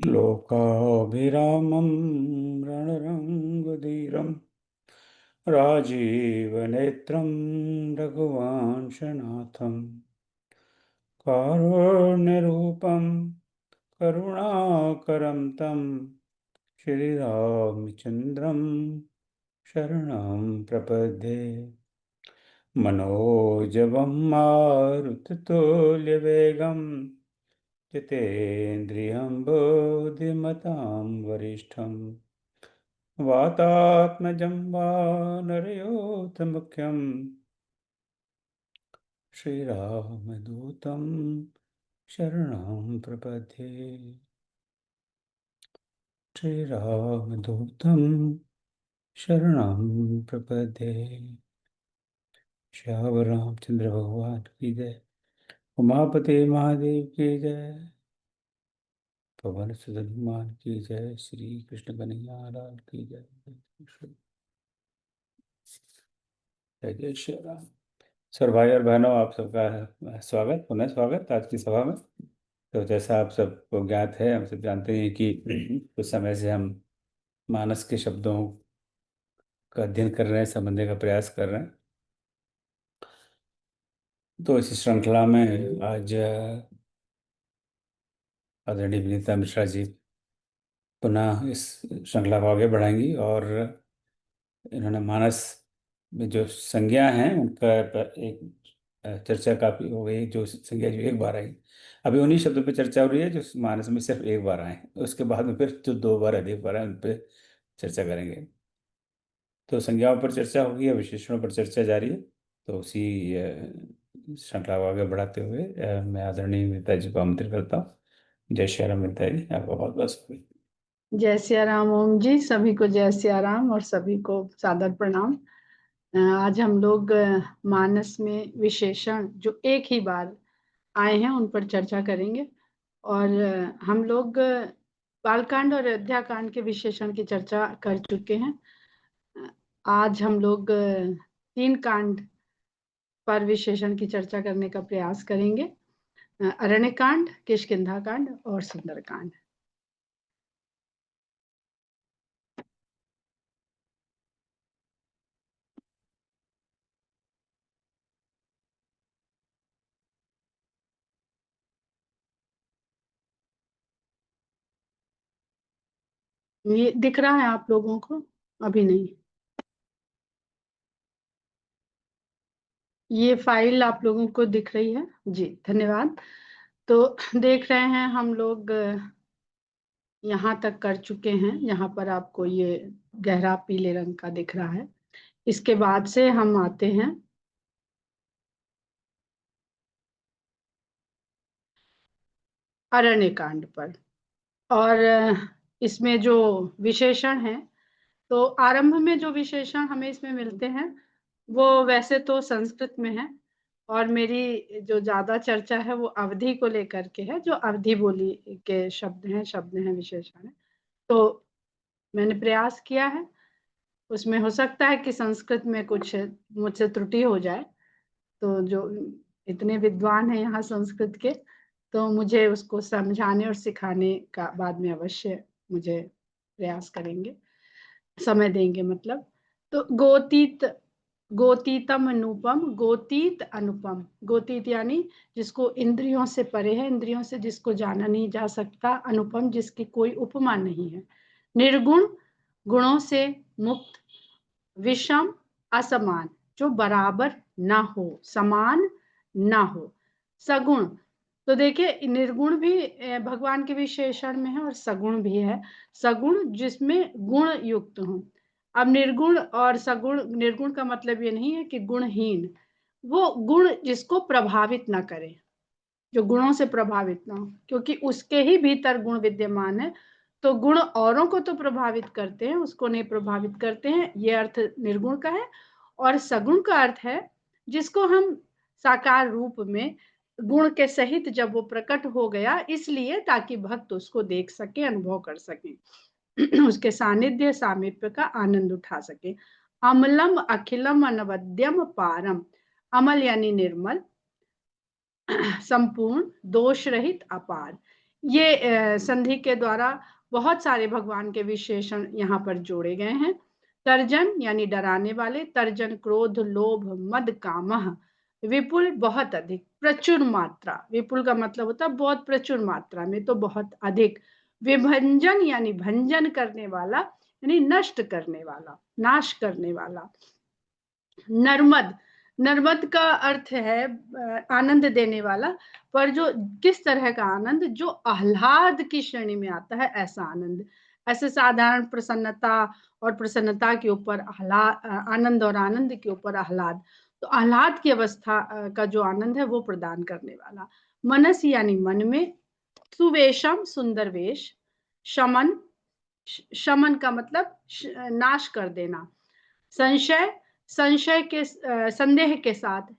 लोकाभिरामं रणरङ्गधीरं राजीवनेत्रं रघुवंशनाथं कारुण्यरूपं करुणाकरं तं श्रीरामचन्द्रं शरणं प्रपद्ये। मनोजवं मारुततुल्यवेगं जितेन्द्रियं बुद्धिमतां वरिष्ठं वातात्मजं वानरयोधमुख्यं श्रीरामदूतं शरणं प्रपद्ये। श्रीरामदूतं शरणं प्रपद्ये। श्याम रामचंद्र भगवान की जय। उमापति महादेव की जय। पवन सुत हनुमान की जय। श्री कृष्ण कन्हैया लाल की जय। जय जय श्री राम। सर भाई और बहनों, आप सबका स्वागत, पुनः स्वागत आज की सभा में। तो जैसा आप सबको ज्ञात है, हम सब जानते हैं कि कुछ समय से हम मानस के शब्दों का अध्ययन कर रहे हैं, समझने का प्रयास कर रहे हैं। तो इस श्रृंखला में आज आदरणीय विनीता मिश्रा जी पुनः इस श्रृंखला को आगे बढ़ाएंगी और इन्होंने मानस में जो संज्ञा हैं उनका एक चर्चा काफी हो गई। जो संज्ञा जो एक बार आई, अभी उन्हीं शब्दों पे चर्चा हो रही है जो मानस में सिर्फ एक बार आए। उसके बाद में फिर जो दो बार अधिक बार आए उन पर चर्चा करेंगे। तो संज्ञाओं पर चर्चा होगी, विशेषणों पर चर्चा जारी है। तो उसी श्रृंखला को आगे बढ़ाते हुए मैं आदरणीय विनीता जी को आमंत्रित करता हूँ। जय श्री राम। विनीता जी, आपका बहुत बहुत स्वागत। जय सिया राम। ओम जी, सभी को जय सिया राम और सभी को सादर प्रणाम। आज हम लोग मानस में विशेषण जो एक ही बार आए हैं उन पर चर्चा करेंगे। और हम लोग बालकांड और अयोध्याकांड के विशेषण की चर्चा कर चुके हैं। आज हम लोग 3 कांड पर विशेषण की चर्चा करने का प्रयास करेंगे। अरण्यकांड, किष्किंधा कांड और सुंदरकांड। ये दिख रहा है आप लोगों को? अभी नहीं। ये फाइल आप लोगों को दिख रही है? जी, धन्यवाद। तो देख रहे हैं हम लोग यहाँ तक कर चुके हैं। यहाँ पर आपको ये गहरा पीले रंग का दिख रहा है। इसके बाद से हम आते हैं अरण्य कांड पर। और इसमें जो विशेषण है, तो आरंभ में जो विशेषण हमें इसमें मिलते हैं वो वैसे तो संस्कृत में है, और मेरी जो ज्यादा चर्चा है वो अवधि को लेकर के है। जो अवधि बोली के शब्द हैं, विशेषण है। तो मैंने प्रयास किया है, उसमें हो सकता है कि संस्कृत में कुछ मुझसे त्रुटि हो जाए। तो जो इतने विद्वान हैं यहाँ संस्कृत के, तो मुझे उसको समझाने और सिखाने का बाद में अवश्य मुझे प्रयास करेंगे, समय देंगे मतलब। तो गोतीतम अनुपम, गोतीत अनुपम। गोतीत यानी जिसको इंद्रियों से परे है, इंद्रियों से जिसको जाना नहीं जा सकता। अनुपम, जिसकी कोई उपमा नहीं है। निर्गुण, गुणों से मुक्त। विषम, असमान, जो बराबर ना हो, समान ना हो। सगुण, तो देखिए निर्गुण भी भगवान के विशेषण में है और सगुण भी है। सगुण जिसमें गुण युक्त हो। अब निर्गुण और सगुण, निर्गुण का मतलब ये नहीं है कि गुणहीन, वो गुण जिसको प्रभावित ना करे, जो गुणों से प्रभावित ना हो, क्योंकि उसके ही भीतर गुण विद्यमान है। तो गुण औरों को तो प्रभावित करते हैं, उसको नहीं प्रभावित करते हैं। ये अर्थ निर्गुण का है। और सगुण का अर्थ है जिसको हम साकार रूप में गुण के सहित जब वो प्रकट हो गया, इसलिए ताकि भक्त उसको देख सके, अनुभव कर सके, उसके सानिध्य सामीप्य का आनंद उठा सके। अमलम अखिलम अनवद्यम पारम। अमल यानी निर्मल, संपूर्ण, दोष रहित, अपार। ये संधि के द्वारा बहुत सारे भगवान के विशेषण यहाँ पर जोड़े गए हैं। तर्जन यानी डराने वाले, तर्जन क्रोध लोभ मद कामः, विपुल बहुत अधिक, प्रचुर मात्रा, विपुल का मतलब होता है बहुत प्रचुर मात्रा में, तो बहुत अधिक। विभंजन यानी भंजन करने वाला, यानी नष्ट करने वाला, नाश करने वाला। नर्मद, नर्मद का अर्थ है आनंद देने वाला, पर जो किस तरह का आनंद, जो आह्लाद की श्रेणी में आता है ऐसा आनंद। ऐसे साधारण प्रसन्नता और प्रसन्नता के ऊपर आह्लाद, आनंद और आनंद के ऊपर आह्लाद, तो आह्लाद की अवस्था का जो आनंद है वो प्रदान करने वाला। मनस यानी मन में, सुवेशम सुंदर वेश, शमन, शमन का मतलब नाश कर देना, संशय, संशय के संदेह के साथ,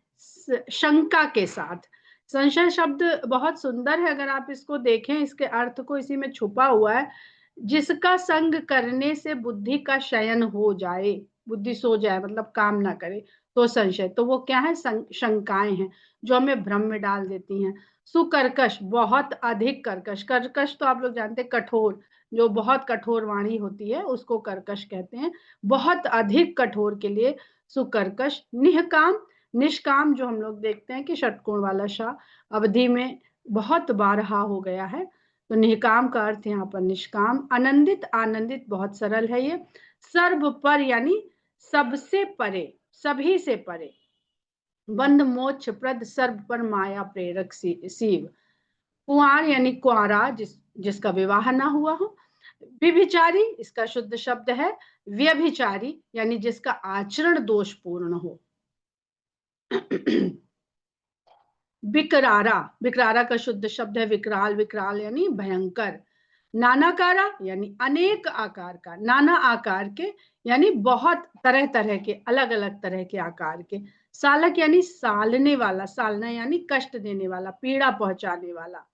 शंका के साथ। संशय शब्द बहुत सुंदर है, अगर आप इसको देखें, इसके अर्थ को इसी में छुपा हुआ है। जिसका संग करने से बुद्धि का शयन हो जाए, बुद्धि सो जाए, मतलब काम ना करे, तो संशय, तो वो क्या है, शंकाएं हैं जो हमें भ्रम में डाल देती हैं। सुकर्कश, बहुत अधिक कर्कश, कर्कश तो आप लोग जानते हैं, कठोर, जो बहुत कठोर वाणी होती है उसको कर्कश कहते हैं। बहुत अधिक कठोर के लिए सुकर्कश। निष्काम, निष्काम जो हम लोग देखते हैं कि षटकोण वाला शा अवधि में बहुत बारहा हो गया है, तो निष्काम का अर्थ यहाँ पर निष्काम। आनंदित, आनंदित बहुत सरल है ये। सर्व पर यानी सबसे परे, सभी से परे। बंध मोक्ष प्रद, सर्व पर माया प्रेरक शिव। कुंवार यानी कुंवारा, जिसका विवाह ना हुआ हो। व्यभिचारी, इसका शुद्ध शब्द है व्यभिचारी, यानी जिसका आचरण दोषपूर्ण हो। विकरारा, विकरारा का शुद्ध शब्द है विकराल, विकराल यानी भयंकर। नानाकारा यानी अनेक आकार का, नाना आकार के यानी बहुत तरह तरह के, अलग अलग तरह के आकार के। सालक यानी सालने वाला, सालना यानी कष्ट देने वाला, पीड़ा पहुंचाने वाला।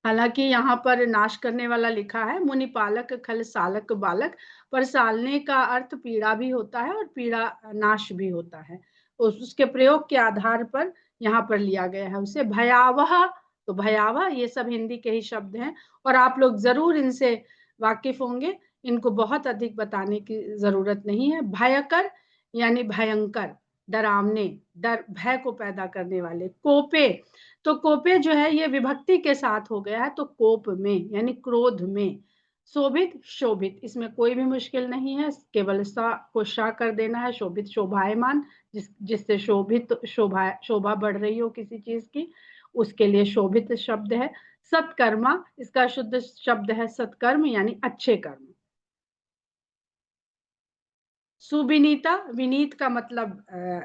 हालांकि यहाँ पर नाश करने वाला लिखा है, मुनि पालक खल सालक बालक, पर सालने का अर्थ पीड़ा भी होता है और पीड़ा नाश भी होता है, उसके प्रयोग के आधार पर यहाँ पर लिया गया है उसे। भयावह, तो भयावह ये सब हिंदी के ही शब्द हैं और आप लोग जरूर इनसे वाकिफ होंगे, इनको बहुत अधिक बताने की जरूरत नहीं है। भयकर यानी भयंकर, डरावने, डर भय को पैदा करने वाले। कोपे, तो कोपे जो है ये विभक्ति के साथ हो गया है, तो कोप में यानी क्रोध में। शोभित, शोभित, इसमें कोई भी मुश्किल नहीं है, केवल सा को शा कर देना है। शोभित शोभायमान, जिससे शोभित, शोभा बढ़ रही हो किसी चीज की, उसके लिए शोभित शब्द है। सत्कर्मा, इसका शुद्ध शब्द है सत्कर्म यानी अच्छे कर्म। सुविनीता, विनीत का मतलब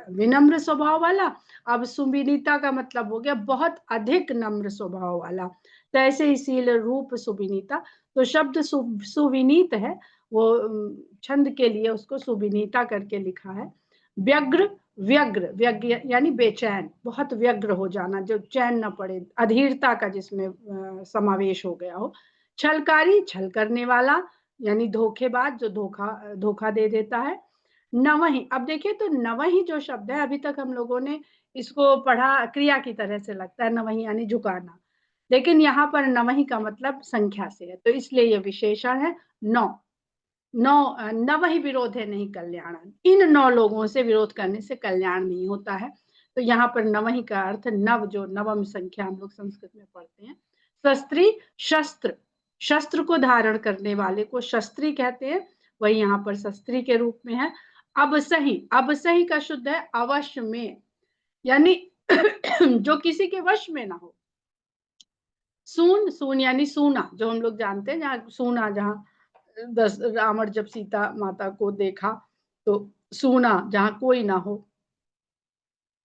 विनम्र स्वभाव वाला, अब सुविनीता का मतलब हो गया बहुत अधिक नम्र स्वभाव वाला। तो ऐसे ही शील रूप सुविनीता, तो शब्द सुविनीत है, वो छंद के लिए उसको सुविनीता करके लिखा है। व्यग्र, व्यग्र, व्यग्र यानी बेचैन, बहुत व्यग्र हो जाना, जो चैन न पड़े, अधीरता का जिसमें समावेश हो गया हो। छलकारी, छल करने वाला यानी धोखेबाज, जो धोखा दे देता है। नवही, अब देखिए तो नवही जो शब्द है, अभी तक हम लोगों ने इसको पढ़ा क्रिया की तरह से, लगता है नवही यानी झुकाना, लेकिन यहाँ पर नवही का मतलब संख्या से है, तो इसलिए ये विशेषण है। नौ, नौ, नवही विरोध है नहीं कल्याण, इन 9 लोगों से विरोध करने से कल्याण नहीं होता है, तो यहाँ पर नवही का अर्थ नव, जो नवम संख्या हम लोग संस्कृत में पढ़ते हैं। शस्त्री, शस्त्र, शस्त्र को धारण करने वाले को शस्त्री कहते हैं, वही यहाँ पर शस्त्री के रूप में है। अब सही, अब सही का शुद्ध है अवश्य में, यानी जो किसी के वश में ना हो। सून, सून यानी सूना, जो हम लोग जानते हैं, जहाँ सूना, जहाँ रावण जब सीता माता को देखा तो सूना, जहाँ कोई ना हो।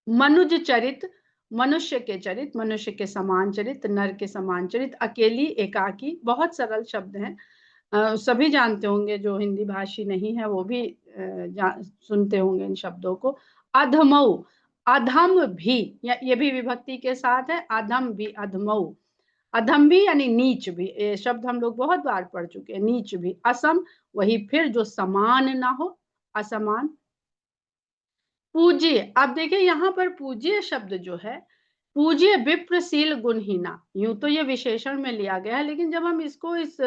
मनुज चरित, मनुष्य के चरित, मनुष्य के समान चरित, नर के समान चरित। अकेली, एकाकी, बहुत सरल शब्द हैं, सभी जानते होंगे, जो हिंदी भाषी नहीं है वो भी सुनते होंगे इन शब्दों को। अधमऊ, अधम भी, ये भी विभक्ति के साथ है, अधम भी, अधमऊ, अधम भी यानी नीच भी, ये शब्द हम लोग बहुत बार पढ़ चुके हैं, नीच भी। असम, वही फिर जो समान ना हो, असमान। पूज्य, अब देखिए यहाँ पर पूज्य शब्द जो है, पूज्य विप्रशील गुणहीना, यूं तो ये विशेषण में लिया गया है, लेकिन जब हम इसको इस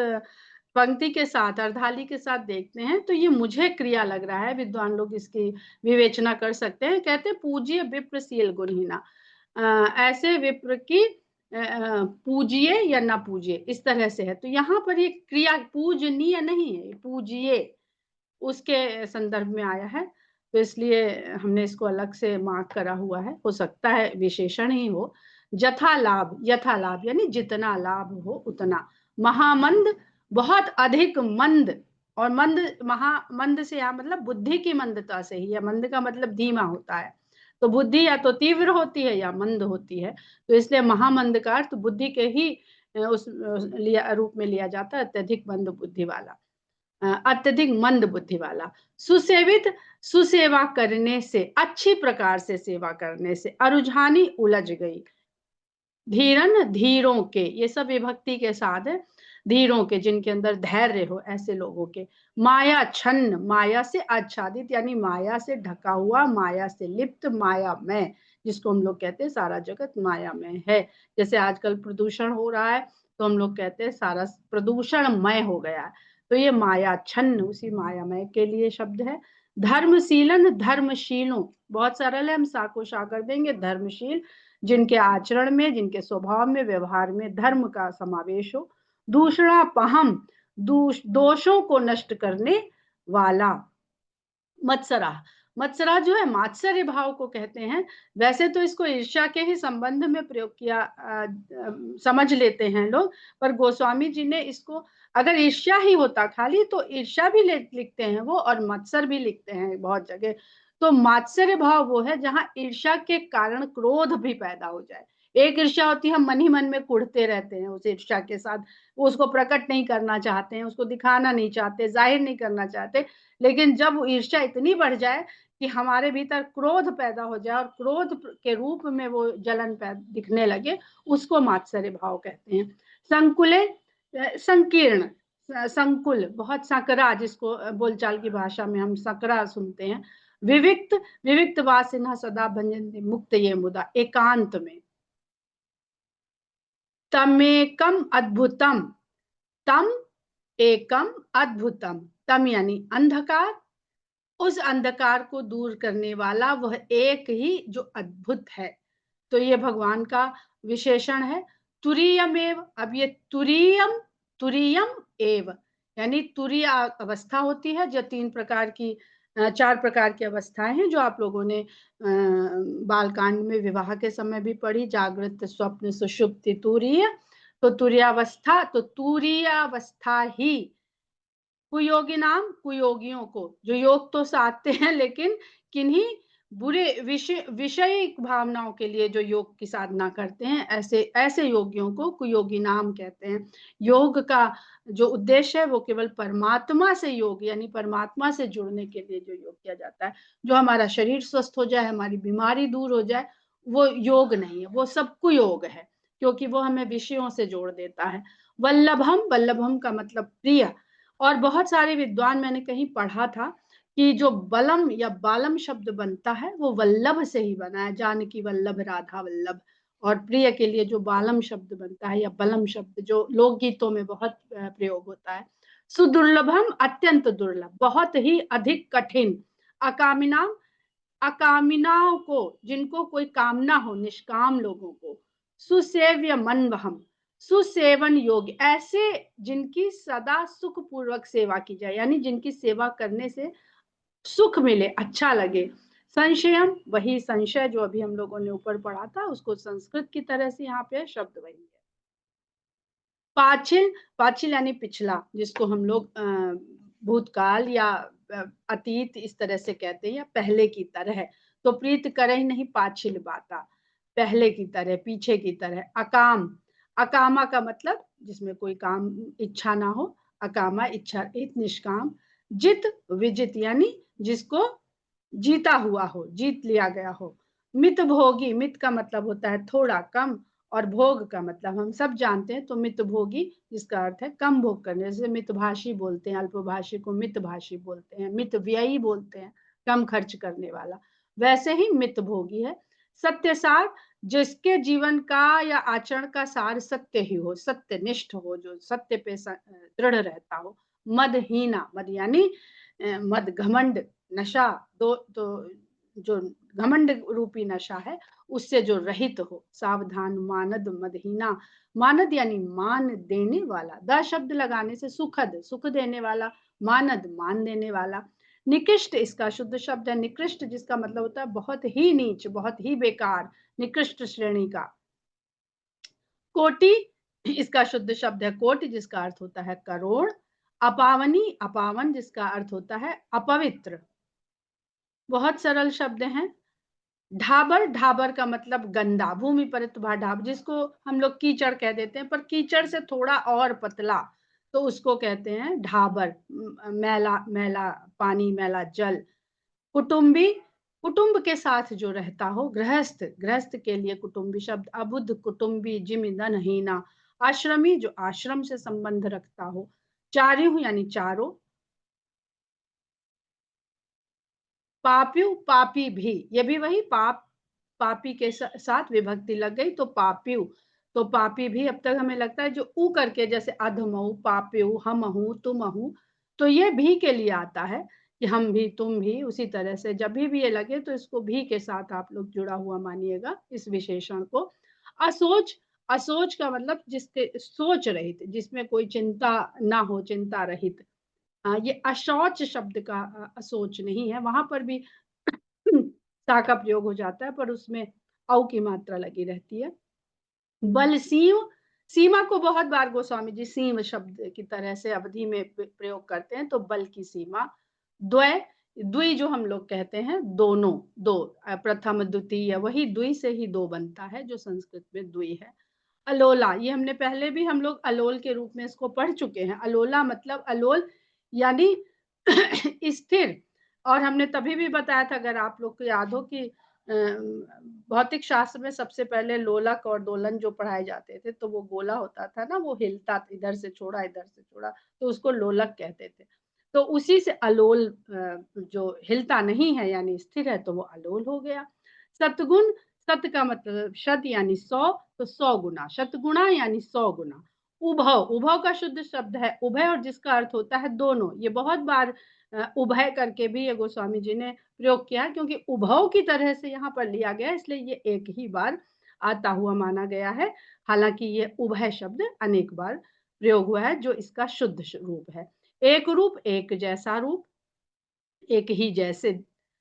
पंक्ति के साथ अर्धाली के साथ देखते हैं तो ये मुझे क्रिया लग रहा है। विद्वान लोग इसकी विवेचना कर सकते हैं। कहते हैं पूज्य विप्रशील गुणहीना, ऐसे विप्र की पूजिए या ना पूजिए, इस तरह से है। तो यहाँ पर ये क्रिया पूजनीय नहीं है, पूजिए उसके संदर्भ में आया है, तो इसलिए हमने इसको अलग से मार्क करा हुआ है। हो सकता है विशेषण ही हो। जथा लाभ, यथा लाभ यानी जितना लाभ हो उतना। महामंद, बहुत अधिक मंद, और मंद, मंद से यहाँ मतलब बुद्धि की मंदता से ही, या मंद का मतलब धीमा होता है। तो बुद्धि या तो तीव्र होती है या मंद होती है, तो इसलिए महामंद का अर्थ बुद्धि के ही उस रूप में लिया जाता है, अत्यधिक मंद बुद्धि वाला, अत्यधिक मंद बुद्धि वाला। सुसेवित, सुसेवा करने से, अच्छी प्रकार से सेवा करने से। अरुझानी, उलझ गई। धीरन, धीरों के, ये सब विभक्ति के साथ है, धीरों के, जिनके अंदर धैर्य हो, ऐसे लोगों के। माया छन्न, माया से आच्छादित यानी माया से ढका हुआ, माया से लिप्त, माया में, जिसको हम लोग कहते हैं सारा जगत माया में है। जैसे आजकल प्रदूषण हो रहा है तो हम लोग कहते हैं सारा प्रदूषणमय हो गया है, तो ये माया छन्न उसी मायामय के लिए शब्द है। धर्मशीलन, धर्मशीलों, बहुत सरल है, हम सा को शा कर देंगे। धर्मशील, जिनके आचरण में, जिनके स्वभाव में, व्यवहार में धर्म का समावेश हो। दूसरा पहम, दोषों को नष्ट करने वाला। मत्सरा, मत्सरा जो है मात्सर्य भाव को कहते हैं। वैसे तो इसको ईर्ष्या के ही संबंध में प्रयोग किया समझ लेते हैं लोग, पर गोस्वामी जी ने इसको, अगर ईर्ष्या ही होता खाली तो ईर्ष्या भी लिखते हैं वो, और मत्सर भी लिखते हैं बहुत जगह। तो मात्सर्य भाव वो है जहां ईर्ष्या के कारण क्रोध भी पैदा हो जाए। एक ईर्ष्या होती है, हम मन ही मन में कुढ़ते रहते हैं उस ईर्ष्या के साथ, उसको प्रकट नहीं करना चाहते हैं, उसको दिखाना नहीं चाहते, जाहिर नहीं करना चाहते। लेकिन जब ईर्ष्या इतनी बढ़ जाए कि हमारे भीतर क्रोध पैदा हो जाए और क्रोध के रूप में वो जलन दिखने लगे, उसको मात्सर्य भाव कहते हैं। संकुले, संकीर्ण, संकुल, बहुत सकरा, जिसको बोलचाल की भाषा में हम सकरा सुनते हैं। विविक्त, विविक्त वासिना सदा भंजन्ति मुक्त ये मुदा, एकांत में। तमेकम अद्भुतम, तम एकम अद्भुतम, तम यानी अंधकार, उस अंधकार को दूर करने वाला वह एक ही जो अद्भुत है। तो ये भगवान का विशेषण है। तुरीयमेव, अब ये तुरीयम, तुरीयम एव यानी तुरीय अवस्था होती है, जो तीन प्रकार की, चार प्रकार की अवस्थाएं हैं जो आप लोगों ने बालकांड में विवाह के समय भी पढ़ी, जागृत, स्वप्न, सुषुप्ति, तुरीय। तो तुरीयावस्था, तो तुरीयावस्था ही कुयोगी नाम, कुयोगियों को, जो योग तो साधते हैं लेकिन किन्हीं बुरे विषय भावनाओं के लिए जो योग की साधना करते हैं, ऐसे ऐसे योगियों को कुयोगी नाम कहते हैं। योग का जो उद्देश्य है वो केवल परमात्मा से योग यानी परमात्मा से जुड़ने के लिए जो योग किया जाता है, जो हमारा शरीर स्वस्थ हो जाए, हमारी बीमारी दूर हो जाए, वो योग नहीं है, वो सब कुयोग है, क्योंकि वो हमें विषयों से जोड़ देता है। वल्लभम, वल्लभम का मतलब प्रिय। और बहुत सारे विद्वान, मैंने कहीं पढ़ा था कि जो बलम या बालम शब्द बनता है वो वल्लभ से ही बना है, जानकी वल्लभ, राधा वल्लभ। और प्रिय के लिए जो बालम शब्द बनता है या बलम शब्द, जो लोकगीतों में बहुत प्रयोग होता है। सुदुर्लभम, अत्यंत दुर्लभ, बहुत ही अधिक कठिन। अकामिनाम, अकामिनाओं को, जिनको कोई कामना हो, निष्काम लोगों को। सुसेव्य मनवहम, सुसेवन योग्य, ऐसे जिनकी सदा सुख पूर्वक सेवा की जाए, यानी जिनकी सेवा करने से सुख मिले, अच्छा लगे। संशयम, वही संशय जो अभी हम लोगों ने ऊपर पढ़ा था, उसको संस्कृत की तरह से यहाँ पे शब्द वही है। पाचिल, पाचिल यानी पिछला, जिसको हम लोग भूतकाल या अतीत इस तरह से कहते हैं, या पहले की तरह। तो प्रीत करे ही नहीं पाचिल बाता, पहले की तरह, पीछे की तरह। अकाम, अकामा का मतलब जिसमें कोई काम इच्छा ना हो, अकामा इच्छा रहित, निष्काम। जित, विजित यानी जिसको जीता हुआ हो, जीत लिया गया हो। मित भोगी, मित का मतलब होता है थोड़ा, कम, और भोग का मतलब हम सब जानते हैं, तो मित भोगी जिसका अर्थ है कम भोग करने, जैसे मितभाषी बोलते हैं, अल्पभाषी को मितभाषी बोलते हैं, मित व्ययी बोलते हैं, कम खर्च करने वाला, वैसे ही मित भोगी है। सत्यसार, जिसके जीवन का या आचरण का सार सत्य ही हो, सत्यनिष्ठ हो, जो सत्य पे दृढ़ रहता हो। मदहीना, मद यानी मद, घमंड, नशा, दो जो घमंड रूपी नशा है, उससे जो रहित हो। सावधान, मानद, मदहीना, मानद यानी मान देने वाला, द शब्द लगाने से सुखद, सुख देने वाला, मानद मान देने वाला। निकृष्ट इसका शुद्ध शब्द है, निकृष्ट जिसका मतलब होता है बहुत ही नीच, बहुत ही बेकार, निकृष्ट श्रेणी का। कोटि इसका शुद्ध शब्द है कोटि, जिसका अर्थ होता है करोड़। अपावनी, अपावन जिसका अर्थ होता है अपवित्र। बहुत सरल शब्द हैं। ढाबर, ढाबर का मतलब गंदा, भूमि परित ढाब, जिसको हम लोग कीचड़ कह देते हैं, पर कीचड़ से थोड़ा और पतला, तो उसको कहते हैं ढाबर। मैला, मैला पानी, मैला जल। कुटुंबी, कुटुंब के साथ जो रहता हो। गृहस्थ, गृहस्थ के लिए कुटुंबी शब्द। अबुद्ध, कुटुंबी, जिमिदनहीना। आश्रमी, जो आश्रम से संबंध रखता हो। चार्यु यानी चारों। पाप्यु, पापी भी, ये भी वही पाप, पापी के साथ विभक्ति लग गई तो पाप्यु। तो पापी भी, अब तक हमें लगता है जो ऊ करके, जैसे अधमऊ, पाप्यु, हमहू, तुमहू, तो ये भी के लिए आता है कि हम भी, तुम भी। उसी तरह से जब भी ये लगे तो इसको भी के साथ आप लोग जुड़ा हुआ मानिएगा इस विशेषण को। असोच, असोच का मतलब जिसके सोच रहित, जिसमें कोई चिंता ना हो, चिंता रहित। ये अशौच शब्द का असोच नहीं है, वहां पर भी सा का प्रयोग हो जाता है, पर उसमें औ की मात्रा लगी रहती है। बल सीव, सीमा को बहुत बार गोस्वामी जी सीम शब्द की तरह से अवधि में प्रयोग करते हैं, तो बल की सीमा। द्वय, द्वि जो हम लोग कहते हैं दोनों, दो, प्रथम द्वितीय, वही द्वि से ही दो बनता है, जो संस्कृत में द्वि है। अलोला, ये हमने पहले भी हम लोग अलोल के रूप में इसको पढ़ चुके हैं। अलोला मतलब अलोल यानी स्थिर। और हमने तभी भी बताया था, अगर आप लोग को याद हो, कि भौतिक शास्त्र में सबसे पहले लोलक और दोलन जो पढ़ाए जाते थे, तो वो गोला होता था ना, वो हिलता, इधर से छोड़ा, इधर से छोड़ा, तो उसको लोलक कहते थे। तो उसी से अलोल, जो हिलता नहीं है यानी स्थिर है, तो वो अलोल हो गया। सतगुण, सत का मतलब शत यानी 100, तो 100 गुना, शतगुणा यानी 100 गुना। उभव, उभव का शुद्ध शब्द है उभय, और जिसका अर्थ होता है दोनों। ये बहुत बार उभय करके भी ये गोस्वामी जी ने प्रयोग किया है, क्योंकि उभव की तरह से यहाँ पर लिया गया, इसलिए ये एक ही बार आता हुआ माना गया है। हालांकि ये उभय शब्द अनेक बार प्रयोग हुआ है, जो इसका शुद्ध रूप है। एक रूप, एक जैसा रूप, एक ही जैसे।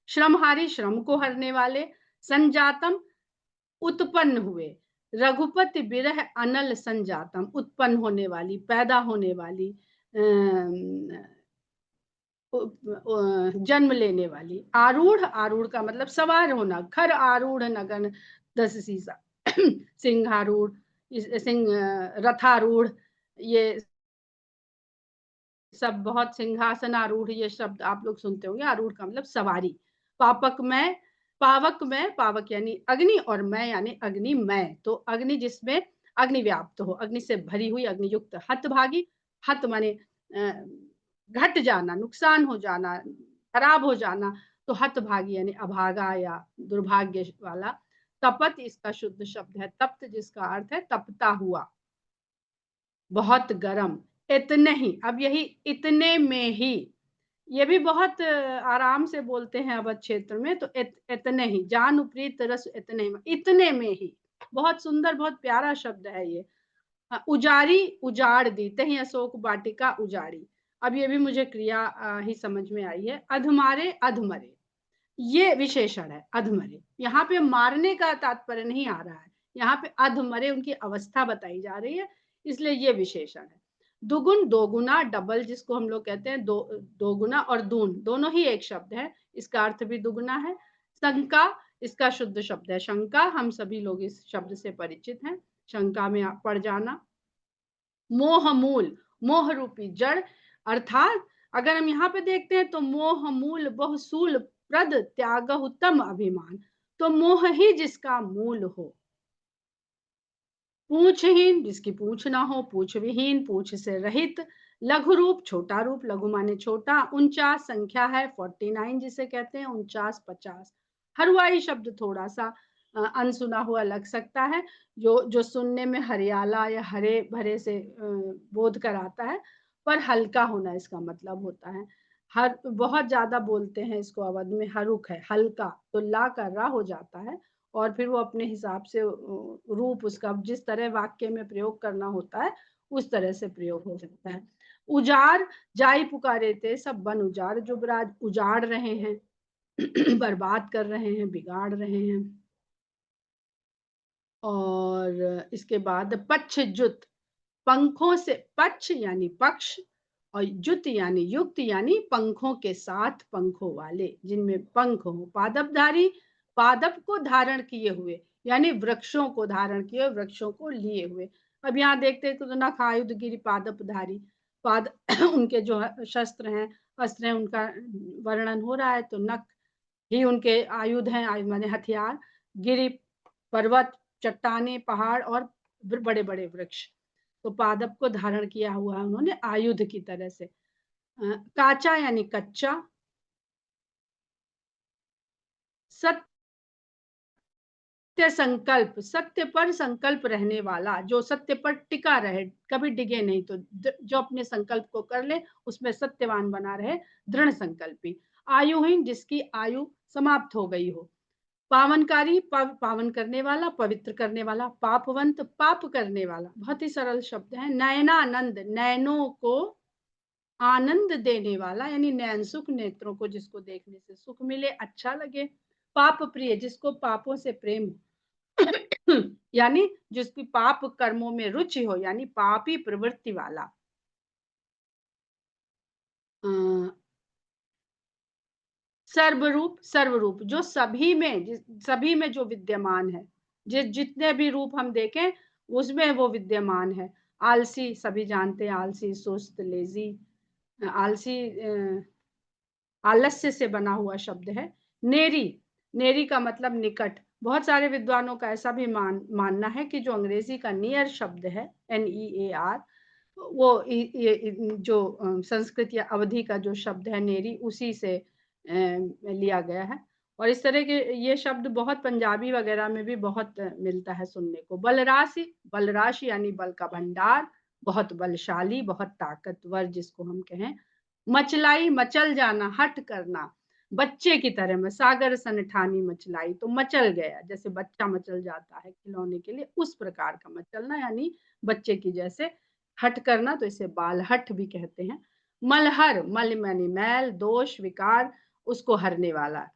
श्रमहारी, श्रम को हरने वाले। संजातम, उत्पन्न हुए। रघुपति विरह अनल संजातम, उत्पन्न होने वाली, पैदा होने वाली, जन्म लेने वाली। आरूढ़, आरूढ़ का मतलब सवार होना। खर आरूढ़ नगन 10 सीसा, सिंहारूढ़, सिंह, रथारूढ़, ये सब बहुत, सिंहासन आरूढ़, ये शब्द आप लोग सुनते होंगे। आरूढ़ का मतलब सवारी। पापक में, पावक में, पावक यानी अग्नि, और मैं यानी अग्नि मैं, तो अग्नि जिसमें अग्नि व्याप्त हो, अग्नि से भरी हुई, अग्नियुक्त। हतभागी, हत माने घट जाना, नुकसान हो जाना, खराब हो जाना, तो हतभागी यानी अभागा या दुर्भाग्य वाला। तपत इसका शुद्ध शब्द है तप्त, जिसका अर्थ है तपता हुआ, बहुत गर्म। इतने ही, अब यही इतने में ही, ये भी बहुत आराम से बोलते हैं अवध क्षेत्र में, तो इतने ही, जान उपरीत रस इतने में, इतने में ही। बहुत सुंदर, बहुत प्यारा शब्द है ये। उजारी, उजाड़ दी, तही अशोक वाटिका उजाड़ी। अब ये भी मुझे क्रिया ही समझ में आई है। अधमारे, अधमरे, ये विशेषण है अधमरे। यहाँ पे मारने का तात्पर्य नहीं आ रहा है, यहाँ पे अधमरे उनकी अवस्था बताई जा रही है, इसलिए ये विशेषण है। दुगुन, दो गुना, डबल जिसको हम लोग कहते हैं, दो गुना, और दून, दोनों ही एक शब्द है, इसका अर्थ भी दुगुना है। शंका, इसका शुद्ध शब्द है शंका, हम सभी लोग इस शब्द से परिचित हैं, शंका में पड़ जाना। मोह मूल, मोह रूपी जड़, अर्थात अगर हम यहाँ पे देखते हैं तो मोह मूल बहुसूल प्रद त्याग उत्तम अभिमान, तो मोह ही जिसका मूल हो। पूछहीन, जिसकी पूछ ना हो, पूछ विहीन, पूछ से रहित। लघु रूप, छोटा रूप, लघु माने छोटा। 49 संख्या है, 49 जिसे कहते हैं, 49, 50। हरुआई शब्द थोड़ा सा अनसुना हुआ लग सकता है, जो सुनने में हरियाला या हरे भरे से बोध कराता है, पर हल्का होना इसका मतलब होता है। हर बहुत ज्यादा बोलते हैं इसको अवध में, हरुख है हल्का, तो ला का रा हो जाता है और फिर वो अपने हिसाब से रूप उसका जिस तरह वाक्य में प्रयोग करना होता है उस तरह से प्रयोग हो सकता है। उजाड़, जाई पुकारे थे सब बन उजाड़, जो बराज उजाड़ रहे हैं, बर्बाद कर रहे हैं, बिगाड़ रहे हैं। और इसके बाद पक्ष जुत, पंखों से, पक्ष यानी पक्ष और युत यानी युक्त यानी पंखों के साथ, पंखों वाले जिनमें पंख हो। पादपधारी, पादप को धारण किए हुए यानी वृक्षों को धारण किए, वृक्षों को लिए हुए। अब यहाँ देखते हैं तो नख आयुध गिरी पादपधारी, पाद उनके जो शस्त्र हैं, अस्त्र हैं, उनका वर्णन हो रहा है, तो नख ही उनके आयुध हैं, आयुध माने हथियार, गिरी पर्वत, चट्टाने, पहाड़ और बड़े बड़े वृक्ष। तो पादप को धारण किया हुआ है उन्होंने आयुध की तरह से। काचा यानी कच्चा, सत्य संकल्प, सत्य पर संकल्प रहने वाला, जो सत्य पर टिका रहे, कभी डिगे नहीं, तो जो अपने संकल्प को कर ले उसमें सत्यवान बना रहे, दृढ़ संकल्पी। आयुहीन, जिसकी आयु समाप्त हो गई हो। पावनकारी, पावन करने वाला, पवित्र करने वाला। पापवंत, पाप करने वाला, बहुत ही सरल शब्द है। नयनानंद, नयनों को आनंद देने वाला, यानी नयन सुख, नेत्रों को जिसको देखने से सुख मिले, अच्छा लगे। पाप प्रिय, जिसको पापों से प्रेम यानी जिसकी पाप कर्मों में रुचि हो, यानी पापी प्रवृत्ति वाला। सर्वरूप, सर्वरूप जो सभी में, सभी में जो विद्यमान है, जितने भी रूप हम देखें उसमें वो विद्यमान है। आलसी, सभी जानते हैं, आलसी, सुस्त, लेजी। आलसी आलस्य से बना हुआ शब्द है। नेरी, नेरी का मतलब निकट। बहुत सारे विद्वानों का ऐसा भी मानना है कि जो अंग्रेजी का नियर शब्द है, NEAR, वो ये जो संस्कृत या अवधि का जो शब्द है नेरी, उसी से लिया गया है। और इस तरह के ये शब्द बहुत पंजाबी वगैरह में भी बहुत मिलता है सुनने को। बलराशि, बलराशि यानी बल का भंडार, बहुत बलशाली, बहुत ताकतवर जिसको हम कहें। मचलाई, मचल जाना, हट करना, बच्चे की तरह में। सागर सन ठानी मचलाई, तो मचल गया, जैसे बच्चा मचल जाता है खिलौने के लिए, उस प्रकार का मचलना, यानी बच्चे की जैसे हट करना, तो इसे बाल हट भी कहते हैं। मलहर, मल यानी मैल, दोष, विकार, उसको हरने वाला,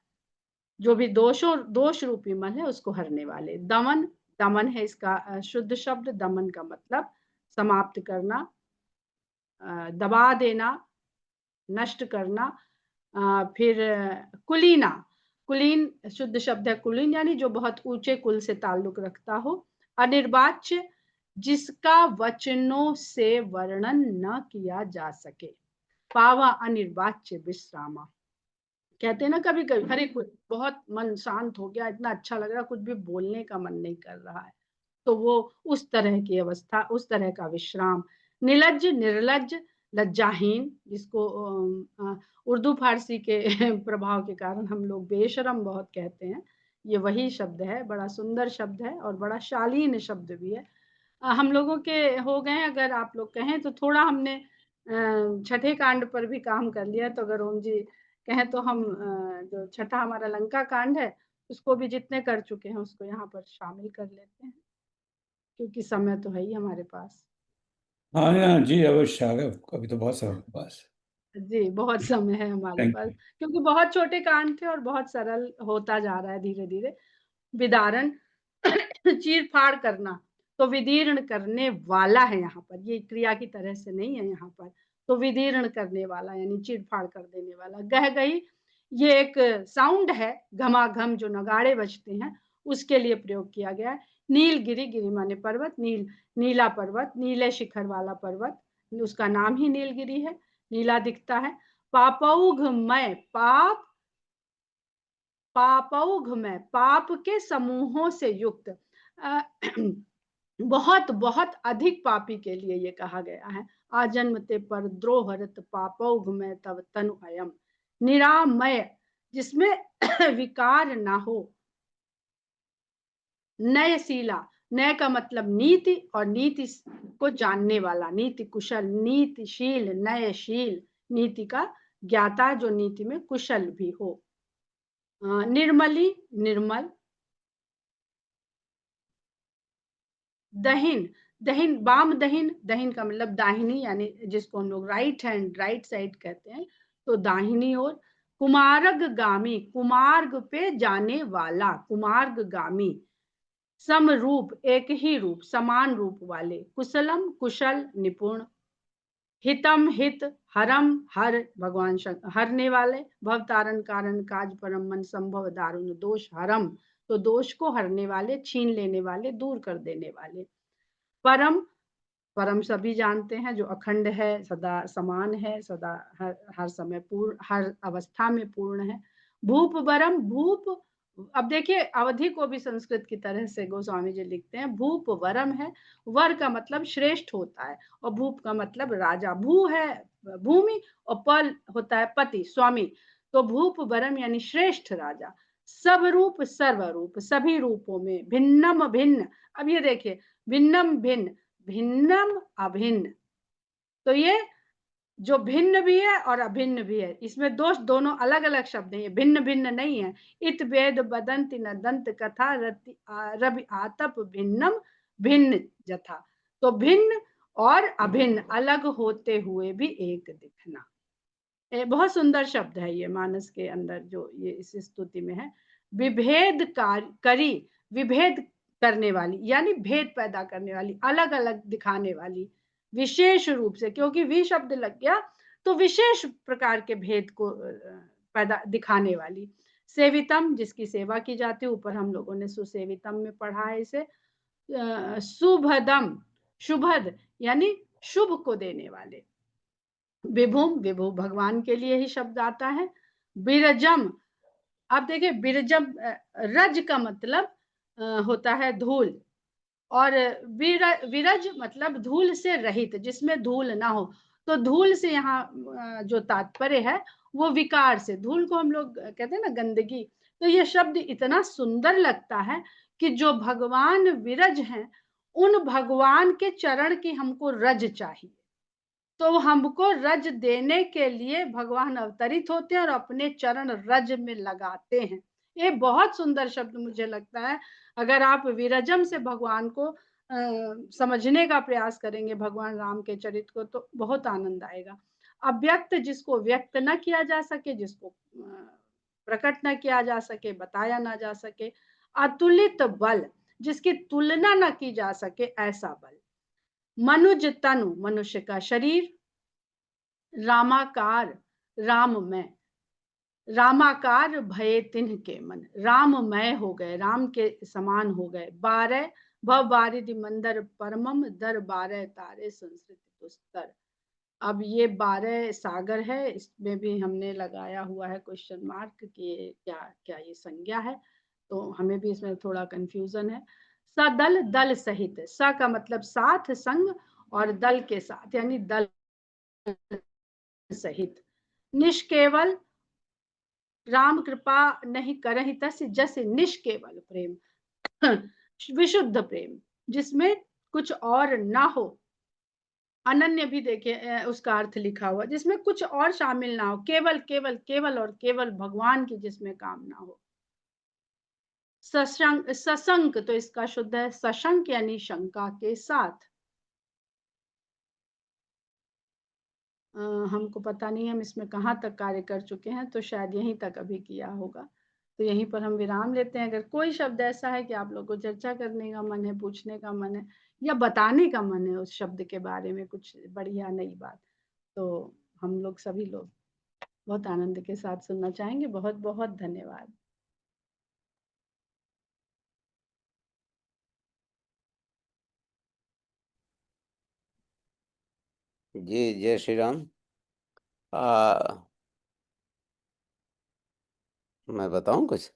जो भी दोष रूपी मल है उसको हरने वाले। दमन, दमन है इसका शुद्ध शब्द। दमन का मतलब समाप्त करना, दबा देना, नष्ट करना। फिर कुलीना, कुलीन शुद्ध शब्द है कुलीन, यानी जो बहुत ऊंचे कुल से ताल्लुक रखता हो। अनिर्वाच्य, जिसका वचनों से वर्णन न किया जा सके। पावा अनिर्वाच्य विश्रामा, कहते हैं ना कभी कभी, अरे कुछ बहुत मन शांत हो गया, इतना अच्छा लग रहा, कुछ भी बोलने का मन नहीं कर रहा है, तो वो उस तरह की अवस्था, उस तरह का विश्राम। निलज्ज, निर्लज्ज, लज्जाहीन, जिसको उर्दू फारसी के प्रभाव के कारण हम लोग बेशरम बहुत कहते हैं, ये वही शब्द है। बड़ा सुंदर शब्द है और बड़ा शालीन शब्द भी है। हम लोगों के हो गए, अगर आप लोग कहें तो थोड़ा हमने छठे कांड पर भी काम कर लिया, तो अगर ओम जी कहें तो हम जो छठा हमारा लंका कांड है उसको भी जितने कर चुके हैं उसको यहाँ पर शामिल कर लेते हैं, क्योंकि समय तो है ही हमारे पास। हाँ हाँ जी, अवश्य आ गए, अभी तो बहुत समय के पास। जी, बहुत समय है हमारे थैंक पास, यू। क्योंकि बहुत छोटे कांड थे और बहुत सरल होता जा रहा है धीरे धीरे। विदारण, चीर फाड़ करना, तो विदीर्ण करने वाला है यहाँ पर, ये क्रिया की तरह से नहीं है यहाँ पर। तो विदीर्ण करने वाला यानी चीर फाड़ कर देने वाला। गह गई, ये एक साउंड है, घमाघम जो नगाड़े बजते हैं उसके लिए प्रयोग किया गया है। नीलगिरी, गिरी माने पर्वत, नील नीला पर्वत, नीले शिखर वाला पर्वत, उसका नाम ही नीलगिरी है, नीला दिखता है। पापौघमय, पाप, पापौघ में, पाप के समूहों से युक्त। बहुत बहुत अधिक पापी के लिए ये कहा गया है। आजन्मते पर द्रोहरत पापौघ में तब तनु अयम। निरामय, जिसमें विकार ना हो, नयशीला, नय का मतलब नीति, और नीति को जानने वाला, नीति कुशल, नीतिशील, नयशील, नीति का ज्ञाता, जो नीति में कुशल भी हो। निर्मली, निर्मल। दहिन, दहिन, वाम दहिन, दहिन का मतलब दाहिनी, यानी जिसको हम लोग राइट हैंड, राइट साइड कहते हैं, तो दाहिनी ओर। कुमार्ग गामी, कुमार्ग पे जाने वाला, कुमार्ग गामी। समरूप, एक ही रूप, समान रूप वाले। कुशलम, कुशल, निपुण। हितम, हित। हरम, हर, भगवान हरने वाले। भवतारण कारण काज परम मन संभव दारुण दोष हरम, तो दोष को हरने वाले, छीन लेने वाले, दूर कर देने वाले। परम, परम सभी जानते हैं, जो अखंड है, सदा समान है, सदा हर समय पूर्ण, हर अवस्था में पूर्ण है। भूप वरम, भूप, अब देखिए अवधि को भी संस्कृत की तरह से गोस्वामी जी लिखते हैं, भूप वरम है। वर का मतलब श्रेष्ठ होता है, और भूप का मतलब राजा। भू है भूमि, और पल होता है पति, स्वामी। तो भूप वरम यानी श्रेष्ठ राजा। सब रूप, सर्वरूप, सभी रूपों में। भिन्नम भिन्न, अब ये देखिए, भिन्नम भिन्न, भिन्नम अभिन्न, तो ये जो भिन्न भी है और अभिन्न भी है, इसमें दोनों अलग अलग शब्द हैं, भिन्न भिन्न नहीं है। इत वेद बदंति न दंत कथा रवि आतप भिन्नम भिन्न जथा, तो भिन्न और अभिन्न, अलग होते हुए भी एक दिखना। बहुत सुंदर शब्द है ये, मानस के अंदर जो ये इस स्तुति में है। विभेद करी, विभेद करने वाली, यानी भेद पैदा करने वाली, अलग अलग दिखाने वाली, विशेष रूप से, क्योंकि वी शब्द लग गया तो विशेष प्रकार के भेद को पैदा दिखाने वाली। सेवितम, जिसकी सेवा की जाती है, ऊपर हम लोगों ने सुसेवितम में पढ़ा है इसे। शुभदम, शुभद यानी शुभ को देने वाले। विभुम, विभु भगवान के लिए ही शब्द आता है। बिरजम, आप देखिए बिरजम, रज का मतलब होता है धूल, और विरज मतलब धूल से रहित, जिसमें धूल ना हो। तो धूल से यहाँ जो तात्पर्य है वो विकार से, धूल को हम लोग कहते हैं ना गंदगी, तो ये शब्द इतना सुंदर लगता है कि जो भगवान विरज हैं, उन भगवान के चरण की हमको रज चाहिए, तो हमको रज देने के लिए भगवान अवतरित होते हैं और अपने चरण रज में लगाते हैं। ये बहुत सुंदर शब्द मुझे लगता है। अगर आप विरजम से भगवान को समझने का प्रयास करेंगे, भगवान राम के चरित्र को, तो बहुत आनंद आएगा। अव्यक्त, जिसको व्यक्त न किया जा सके, जिसको प्रकट न किया जा सके, बताया ना जा सके। अतुलित बल, जिसकी तुलना न की जा सके, ऐसा बल। मनुज तनु, मनुष्य का शरीर। रामाकार, राममय, रामाकार भये तिन्ह के मन, राममय हो गए, राम के समान हो गए। 12 भव बारिधि मंदर परमम दर 12 तारे संस्कृत पुस्तर। अब ये 12 सागर है, इसमें भी हमने लगाया हुआ है क्वेश्चन मार्क कि क्या क्या ये संज्ञा है, तो हमें भी इसमें थोड़ा कंफ्यूजन है। सदल, दल सहित, स का मतलब साथ, संग, और दल के साथ, यानी दल सहित। निष्केवल, राम कृपा नहीं करहि तस जस निष्केवल प्रेम, विशुद्ध प्रेम, जिसमें कुछ और ना हो। अनन्य भी देखिए उसका अर्थ लिखा हुआ, जिसमें कुछ और शामिल ना हो, केवल केवल केवल और केवल भगवान की जिसमें कामना हो। सशंक, सशंक, तो इसका शुद्ध है सशंक, यानी शंका के साथ। हमको पता नहीं हम इसमें कहाँ तक कार्य कर चुके हैं, तो शायद यहीं तक अभी किया होगा, तो यहीं पर हम विराम लेते हैं। अगर कोई शब्द ऐसा है कि आप लोग को चर्चा करने का मन है, पूछने का मन है, या बताने का मन है उस शब्द के बारे में कुछ बढ़िया नई बात, तो हम लोग सभी लोग बहुत आनंद के साथ सुनना चाहेंगे। बहुत बहुत धन्यवाद। जी जय श्री राम। मैं बताऊं कुछ?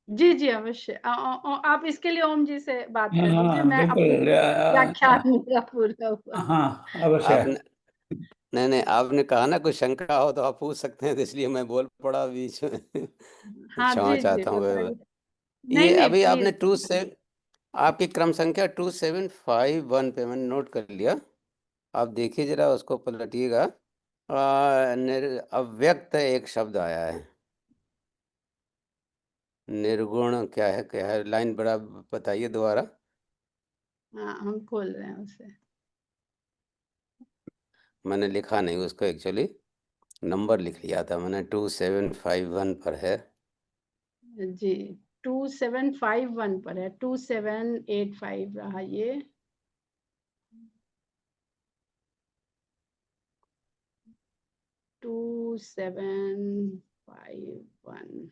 जी जी अवश्य। आप इसके लिए ओम जी से बात हाँ कर लीजिए, हाँ मैं अपनी बिल्कुल व्याख्यान मेरा पूरा हुआ। हाँ अवश्य। आपने नहीं नहीं, आपने कहा ना कुछ शंका हो तो आप पूछ सकते हैं, तो इसलिए मैं बोल पड़ा बीच में। हाँ क्षमा जी जी चाहता हूँ। बताइए। नहीं ये नहीं अभी आपने प्लीज। ट्रूथ से आपकी क्रम संख्या 2751 पे मैंने नोट कर लिया। आप देखिए जरा, उसको पलटिएगा। अव्यक्त एक शब्द आया है। निर्गुण क्या है लाइन, बड़ा बताइए दोबारा। हाँ, हम खोल रहे हैं उसे। मैंने लिखा नहीं उसको, एक्चुअली नंबर लिख लिया था मैंने, 2751 पर है। जी, 2751 पर है, 2785 रहा ये। 2751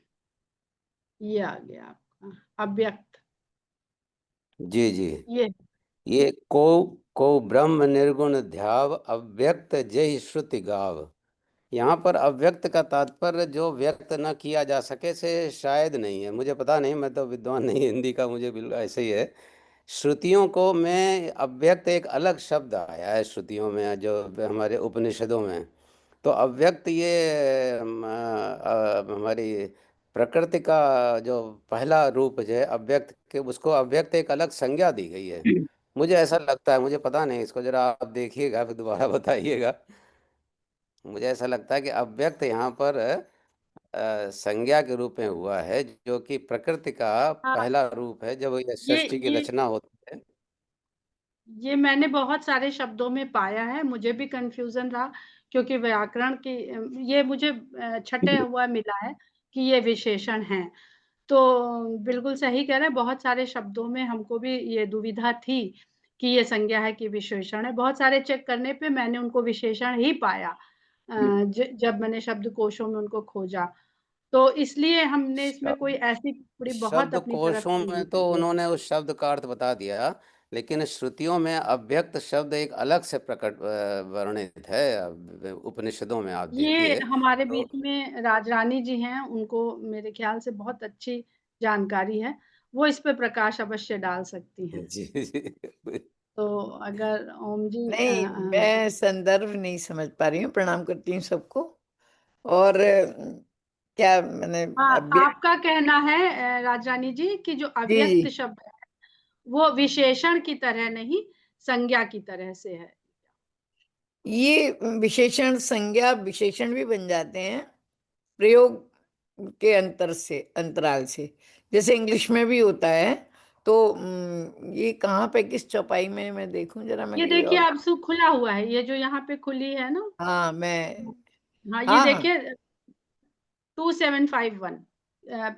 ये आ गया आपका अव्यक्त। जी जी। ये ये को ब्रह्म निर्गुण ध्याव अव्यक्त जय श्रुति गाव। यहाँ पर अव्यक्त का तात्पर्य जो व्यक्त न किया जा सके से शायद नहीं है, मुझे पता नहीं, मैं तो विद्वान नहीं हिंदी का, मुझे बिल्कुल ऐसे ही है। श्रुतियों को में अव्यक्त एक अलग शब्द आया है, श्रुतियों में जो हमारे उपनिषदों में। तो अव्यक्त ये हमारी प्रकृति का जो पहला रूप जो है अव्यक्त के, उसको अव्यक्त एक अलग संज्ञा दी गई है। मुझे ऐसा लगता है, मुझे पता नहीं, इसको जरा आप देखिएगा फिर दोबारा बताइएगा। मुझे ऐसा लगता है कि अव्यक्त यहाँ पर संज्ञा के रूप में हुआ है, जो कि प्रकृति का हाँ, पहला रूप है जब ये ये सृष्टि की ये रचना होती है। ये मैंने बहुत सारे शब्दों में पाया है, मुझे भी कंफ्यूजन रहा, क्योंकि व्याकरण की ये मुझे छटे हुआ मिला है कि ये विशेषण है। तो बिल्कुल सही कह रहे हैं, बहुत सारे शब्दों में हमको भी ये दुविधा थी कि ये संज्ञा है कि विशेषण है। बहुत सारे चेक करने पे मैंने उनको विशेषण ही पाया, जब मैंने शब्दकोशों में उनको खोजा। तो इसलिए हमने इसमें कोई शब्द ऐसी टिप्पणी बहुत अपनी तरफ शब्दकोशों से में नहीं तो की है। उन्होंने उस शब्द का अर्थ बता दिया, लेकिन श्रुतियों में अव्यक्त शब्द एक अलग से प्रकट वर्णित है। उपनिषदों में आप ये देखिए हमारे तो। बीच में राजरानी जी हैं, उनको मेरे ख्याल से बहुत अच्छी जानकारी है, वो इस पे प्रकाश अवश्य डाल सकती हैं। जी जी। तो अगर ओम जी नहीं, मैं संदर्भ नहीं समझ पा रही हूँ। प्रणाम करती हूँ सबको। और क्या मैंने हाँ, अव्यक्त। आपका कहना है राजरानी जी कि जो जी अव्यक्त जी, शब्द है वो विशेषण की तरह नहीं, संज्ञा की तरह से है। ये विशेषण संज्ञा विशेषण भी बन जाते हैं प्रयोग के अंतराल से, जैसे इंग्लिश में भी होता है। तो ये कहाँ पे किस चौपाई में मैं देखूं जरा, मैं ये कहीं देखिए और। आप सु खुला हुआ है, ये जो यहाँ पे खुली है ना। हाँ मैं। हाँ, ये हाँ हाँ देखिए 2751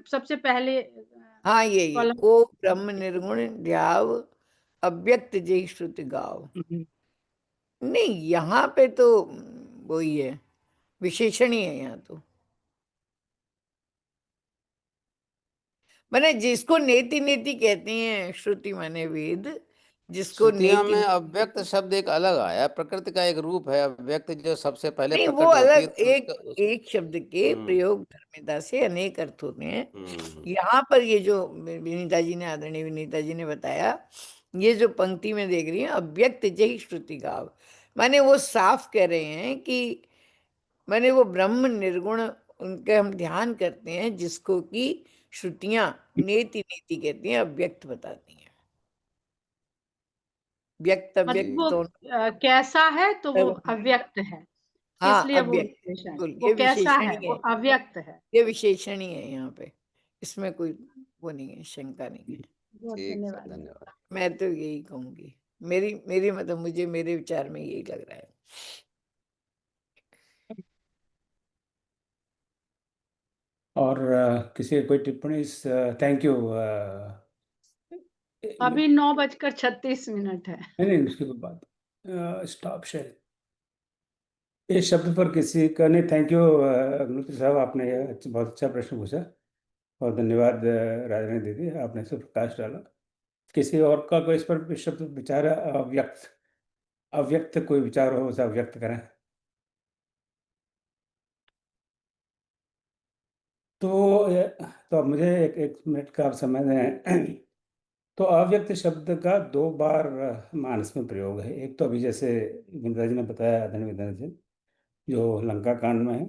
सबसे पहले हाँ, ये कॉलम। को ब्रह्म निर्गुण ध्याव अव्यक्त जय श्रुति गाव। नहीं, यहाँ पे तो वही है, विशेषण ही है यहाँ तो। माने जिसको नेति नेति कहते हैं, श्रुति माने वेद, जिसको श्रुतियों नेति। में अव्यक्त शब्द एक अलग आया, प्रकृति का एक रूप है अव्यक्त, जो सबसे पहले नहीं, वो प्रकट होती है अलग तो एक उसका एक शब्द के हम्म प्रयोग धर्मिता से अनेक अर्थ होते हैं। हम्म। यहाँ पर ये जो विनीता जी ने, आदरणीय विनीता जी ने बताया, ये जो पंक्ति में देख रही है, अव्यक्त जय श्रुति गाव, माने वो साफ कह रहे हैं कि माने वो ब्रह्म निर्गुण, उनके हम ध्यान करते हैं, जिसको कि श्रुतियां नेति नेति कहती हैं, अव्यक्त बताती हैं। व्यक्त मतलब अव्यक्त वो दोनों। कैसा है तो वो तब अव्यक्त है, हाँ, इसलिए वो अव्यक्त, विशेषण, बिल्कुल, वो ये कैसा विशेषण है ही वो है। अव्यक्त है। ये विशेषण ही है यहाँ पे, इसमें कोई वो नहीं है, शंका नहीं है। बहुत ठीक सर, धन्यवाद। धन्यवाद। मैं तो यही कहूंगी, मेरी मेरी मतलब, मुझे मेरे विचार में यही लग रहा है। और किसी की कोई टिप्पणी? Thank you. अभी 9:36 है। नहीं नहीं, उसकी कोई बात। स्टॉप शेयर इस शब्द पर किसी का नहीं। थैंक यू अग्निहोत्री साहब, आपने यह बहुत अच्छा प्रश्न पूछा। और धन्यवाद राजरानी दीदी, आपने इस पर प्रकाश डाला। किसी और का कोई इस पर इस शब्द विचार है? अव्यक्त, अव्यक्त कोई विचार हो उसे अव्यक्त करें। तो तो अब मुझे एक एक मिनट का आप समय दें। तो अव्यक्त शब्द का दो बार मानस में प्रयोग है। एक तो अभी जैसे विंध्या जी ने बताया, आदरणीय विंध्या जी, जो लंका कांड में है।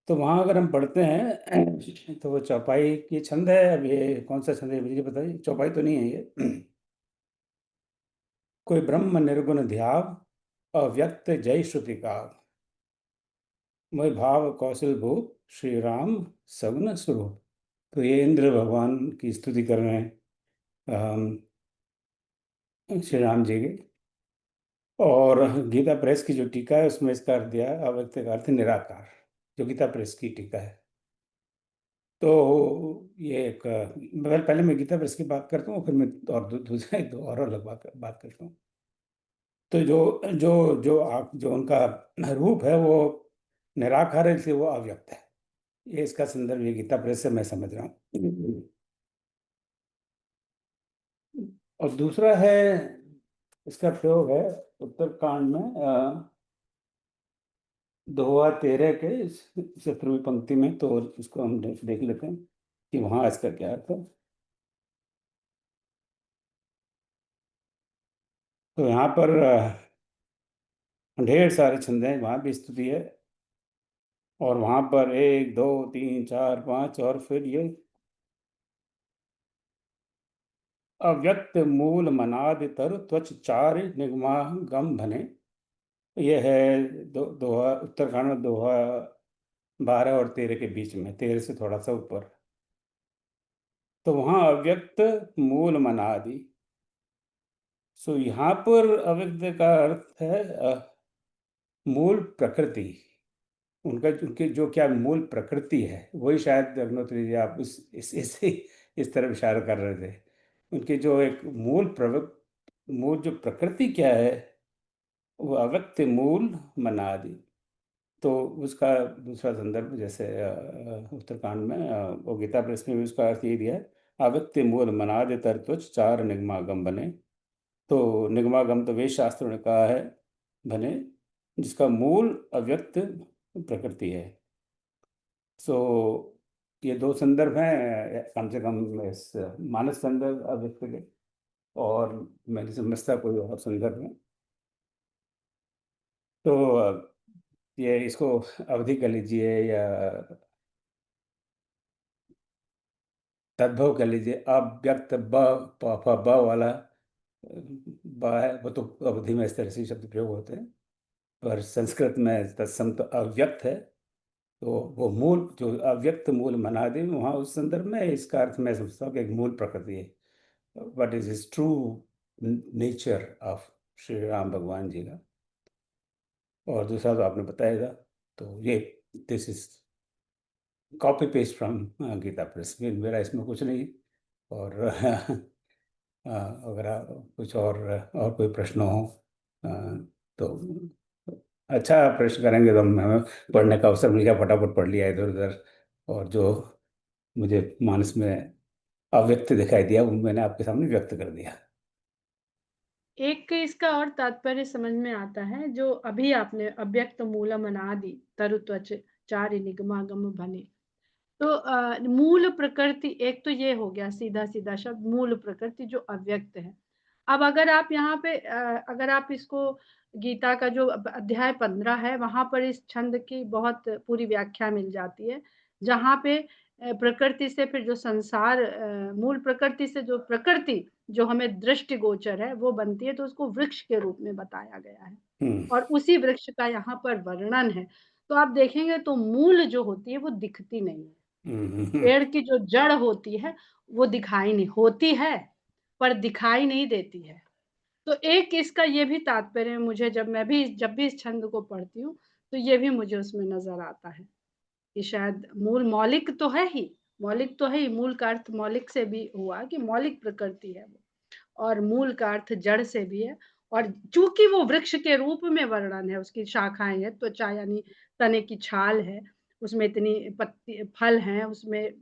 तो वहाँ अगर हम पढ़ते हैं तो वो चौपाई की छंद है। अब ये कौन सा छंद है मुझे बताइए। चौपाई तो नहीं है ये। कोई ब्रह्म निर्गुण ध्याव अव्यक्त जय श्रुति का, मैं भाव कौशल भूप श्री राम सगुन स्वरूप। तो ये इंद्र भगवान की स्तुति कर रहे हैं श्री राम जी की। और गीता प्रेस की जो टीका है उसमें इसका अर्थ दिया है, अव्यक्त का अर्थ निराकार, जो गीता प्रेस की टीका है। तो ये एक पहले मैं गीता प्रेस की बात करता हूँ, फिर मैं और दूसरे दो और अलग बात करता हूँ। तो जो जो जो आप जो उनका रूप है वो निराकार है, इसलिए वो अव्यक्त है। ये इसका संदर्भ ये गीता प्रेस से मैं समझ रहा हूँ। और दूसरा है, इसका प्रयोग है उत्तरकांड में दोहा 13 के शत्रुवी पंक्ति में। तो इसको हम देख लेते हैं कि वहाँ इसका क्या अर्थ है। तो यहाँ पर ढेर सारे छंद हैं, वहाँ भी स्तुति है। और वहाँ पर 1 2 3 4 5 और फिर ये अव्यक्त मूल मनाद तरु त्वच चार निगमा गम भने। ये है दोहा उत्तराखंड में, दोहा 12 और 13 के बीच में, 13 से थोड़ा सा ऊपर। तो वहाँ अव्यक्त मूल मनादि। सो यहाँ पर अव्यक्त का अर्थ है मूल प्रकृति। उनका उनकी जो क्या मूल प्रकृति है, वही शायद अग्नोत्री जी आप इस तरफ इशारा कर रहे थे। उनकी जो एक मूल जो प्रकृति क्या है, वो अव्यक्त मूल मनादि। तो उसका दूसरा संदर्भ जैसे उत्तरकांड में वो गीता प्रेस में भी उसका अर्थ ये दिया है, अव्यक्त मूल मनादि तत्वच चार निगमागम बने। तो निगमागम तो वेद शास्त्रों ने कहा है बने, जिसका मूल अव्यक्त प्रकृति है। सो ये दो संदर्भ हैं कम से कम इस मानस संदर्भ अव्यक्त के, और मैं नहीं समझता कोई और संदर्भ है। तो ये इसको अवधि कर लीजिए या तद्भव कर लीजिए। अव्यक्त ब वाला ब है, वो तो अवधि में इस तरह से शब्द प्रयोग होते हैं। पर संस्कृत में तत्सम तो अव्यक्त है। तो वो मूल जो अव्यक्त मूल मना दे, वहाँ उस संदर्भ में इसका अर्थ मैं समझता हूँ कि एक मूल प्रकृति है। What is is true nature of Shri Ram भगवान जी का। और दूसरा तो आपने बताया था। तो ये this is copy paste from Gita Press में, मेरा इसमें कुछ नहीं। और अगर आप कुछ और कोई प्रश्न हो अ, तो अच्छा प्रश्न करेंगे तो हमें पढ़ने का अवसर मिल गया, फटाफट पढ़ लिया इधर उधर। और जो मुझे मानस में अव्यक्त दिखाई दिया वो मैंने आपके सामने व्यक्त कर दिया। एक इसका और तात्पर्य समझ में आता है जो अभी आपने अव्यक्त मूलम अनादि तरुत्वच चारि निगमागम भने। तो मूल प्रकृति एक तो ये हो गया सीधा सीधा शब्द मूल प्रकृति जो अव्यक्त है। अब अगर आप यहाँ पे अगर आप इसको गीता का जो अध्याय 15 है वहां पर इस छंद की बहुत पूरी व्याख्या मिल जाती है, जहाँ पे प्रकृति से फिर जो संसार मूल प्रकृति से जो प्रकृति जो हमें दृष्टि गोचर है वो बनती है, तो उसको वृक्ष के रूप में बताया गया है और उसी वृक्ष का यहाँ पर वर्णन है। तो आप देखेंगे तो मूल जो होती है वो दिखती नहीं है, पेड़ की जो जड़ होती है वो दिखाई नहीं होती है पर दिखाई नहीं देती है। तो एक इसका ये भी तात्पर्य है मुझे, जब भी इस छंद को पढ़ती हूँ तो ये भी मुझे उसमें नजर आता है कि शायद मूल मौलिक तो है ही, मौलिक तो है ही, मूल का अर्थ मौलिक से भी हुआ कि मौलिक प्रकृति है वो, और मूल का अर्थ जड़ से भी है। और चूंकि वो वृक्ष के रूप में वर्णन है, उसकी शाखाएं हैं, त्वचा यानी तने की छाल है, उसमें इतनी पत्ती फल हैं, उसमें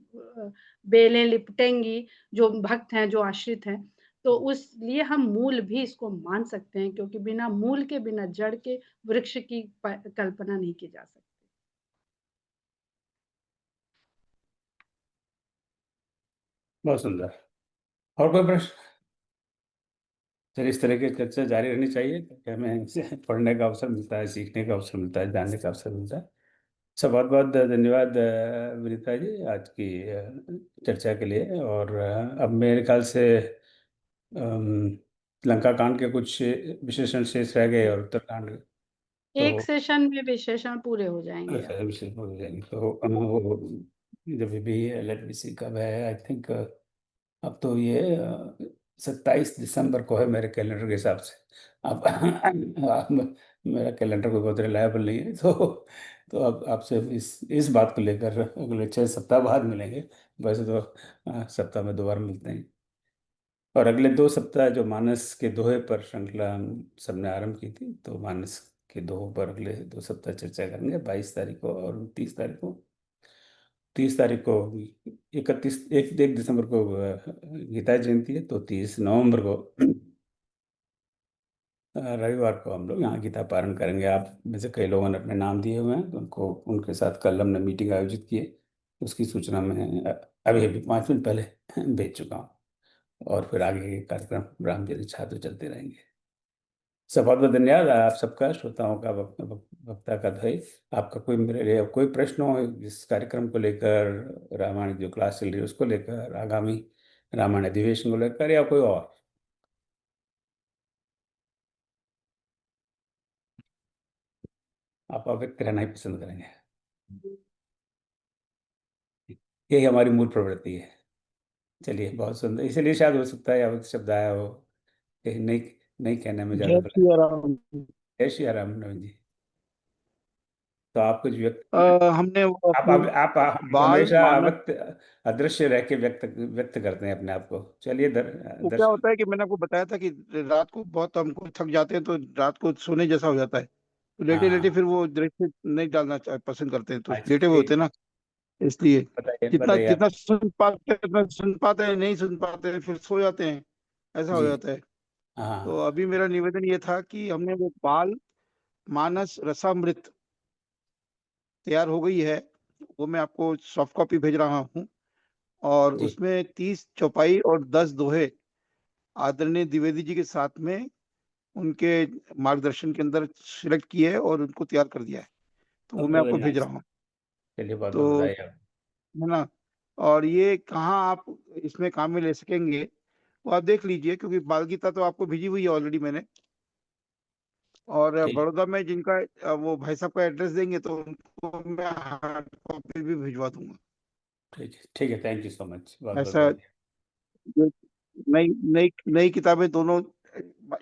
बेलें लिपटेंगी जो भक्त हैं जो आश्रित हैं। तो उसलिए हम मूल भी इसको मान सकते हैं, क्योंकि बिना मूल के बिना जड़ के वृक्ष की कल्पना नहीं की जा सकती। बहुत सुंदर। और कोई प्रश्न? चलिए इस तरह की चर्चा जारी रहनी चाहिए, क्योंकि हमें इससे पढ़ने का अवसर मिलता है, सीखने का अवसर मिलता है, जानने का अवसर मिलता है। सब बहुत बहुत धन्यवाद विनीता जी आज की चर्चा के लिए। और अब मेरे ख्याल से अम, लंका कांड के कुछ विशेषण शेष रह गए और उत्तरकांड के। एक तो सेशन में विशेषण पूरे हो जाएंगे अब। अच्छा विशेष हो जाएंगे तो वो जब भी लेट मी सी कब है, आई थिंक अब तो ये 27 दिसंबर को है मेरे कैलेंडर के हिसाब से। आप मेरा कैलेंडर कोई बहुत रिलायबल नहीं है, तो अब आपसे इस बात को लेकर अगले 6 सप्ताह बाद मिलेंगे। वैसे तो सप्ताह में 2 बार मिलते हैं। और अगले 2 सप्ताह जो मानस के दोहे पर श्रृंखला हम सबने आरंभ की थी, तो मानस के दोहों पर अगले 2 सप्ताह चर्चा करेंगे, 22 तारीख को और 30 तारीख को। 30 तारीख को 1 दिसंबर को गीता जयंती है, तो 30 नवंबर को रविवार को हम लोग यहाँ गीता पारण करेंगे। आप में से कई लोगों ने अपने नाम दिए हुए हैं, तो उनको उनके साथ कल हमने मीटिंग आयोजित की है। उसकी सूचना मैं अभी अभी 5 मिनट पहले भेज चुका हूँ। और फिर आगे के कार्यक्रम राम यदि चाह तो चलते रहेंगे। सब बहुत बहुत धन्यवाद आप सबका, श्रोताओं का, वक्ता का भाई। आपका कोई मेरे लिए कोई प्रश्न हो इस कार्यक्रम को लेकर, रामायण जो क्लास चल रही है उसको लेकर, आगामी रामायण अधिवेशन को लेकर, या कोई और, आप अव्यक्त रहना ही पसंद करेंगे। यही हमारी मूल प्रवृत्ति है। चलिए बहुत सुंदर, इसलिए शायद हो सकता है अव्यक्त शब्द आया हो, कहीं नहीं नहीं कहने में ज्यादा जय भला। श्री राम। जय श्री राम नवीन जी। तो आप कुछ व्यक्त, हमने वो आप अपनी आप बाल हमेशा मानस, अव्यक्त, अदृश्य रह के व्यक्त व्यक्त करते हैं अपने आप को। चलिए वो क्या दर्शक। होता है कि मैंने आपको बताया था कि रात को बहुत हमको थक जाते हैं तो रात को सोने जैसा हो जाता है, तो लेटे लेटे हाँ, फिर वो दृश्य नहीं डालना पसंद करते हैं, तो अच्छा लेटे हुए होते ठीक। हैं ना, इसलिए बताइए जितना बताइए जितना आप। सुन पाते हैं, नहीं सुन पाते हैं फिर सो जाते हैं, ऐसा हो जी। जाता है। तो हाँ अभी मेरा निवेदन ये था कि हमने वो बाल मानस रसामृत तैयार हो गई है, वो मैं आपको सॉफ्ट कॉपी भेज रहा हूँ, और जी। उसमें 30 चौपाई और 10 दोहे आदरणीय द्विवेदी जी के साथ में उनके मार्गदर्शन के अंदर सिलेक्ट किए है और उनको तैयार कर दिया है, तो वो मैं वेरी आपको भेज नाइस। रहा हूँ। चलिए बहुत बहुत तो बधाई आप। है ना, और ये कहाँ आप इसमें काम में ले सकेंगे वो आप देख लीजिए, क्योंकि बाल गीता तो आपको भेजी हुई है ऑलरेडी मैंने, और ठीक बड़ौदा में जिनका वो भाई साहब का एड्रेस देंगे तो उनको मैं हार्ड कॉपी भी भिजवा दूंगा। ठीक है, थैंक यू सो मच, बहुत बहुत ऐसा, बधाई। ये नई नई नई किताबें दोनों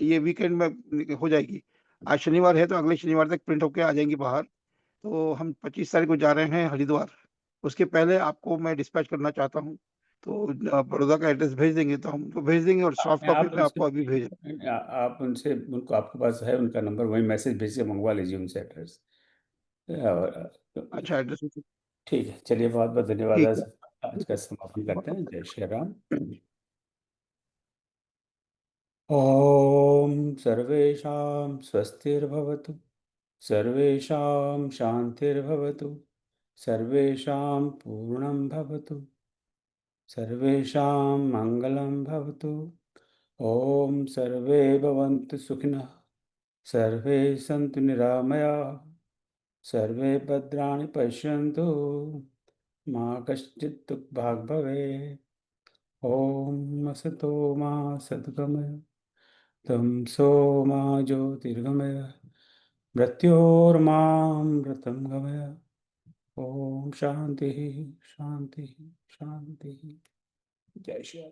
ये वीकेंड में हो जाएगी। आज शनिवार है तो अगले शनिवार तक प्रिंट होके आ जाएंगी बाहर। तो हम 25 तारीख को जा रहे हैं हरिद्वार, उसके पहले आपको मैं डिस्पैच करना चाहता हूँ, तो बड़ौदा का एड्रेस भेज देंगे तो हम उनको भेज देंगे, और सॉफ्ट कॉपी आप मैं उनसे आपको अभी भेज रहा आप उनसे उनको, आपके पास है उनका नंबर, वही मैसेज भेज के मंगवा लीजिए उनसे एड्रेस। और हूँ। अच्छा एड्रेस, ठीक है, चलिए बहुत बहुत धन्यवाद। ठीक आज है, आज ठीक का है। समापन करते हैं। जय श्री राम। ओम सर्वेषां स्वस्तिर्भवतु, सर्वेषां शान्तिर्भवतु, सर्वेषां पूर्णं भवतु, सर्वेषां मङ्गलं भवतु। ओम सर्वे भवन्तु सुखिनः, सर्वे सन्तु निरामयाः, सर्वे भद्राणि पश्यन्तु, मा कश्चित् दुःखभाग् भवेत्। ओम असतो मा सद्गमय, तमसो मा ज्योतिर्गमय, मृत्योर्मामृतं गमय। ओम शांति शांति शांति। जय श्री राम।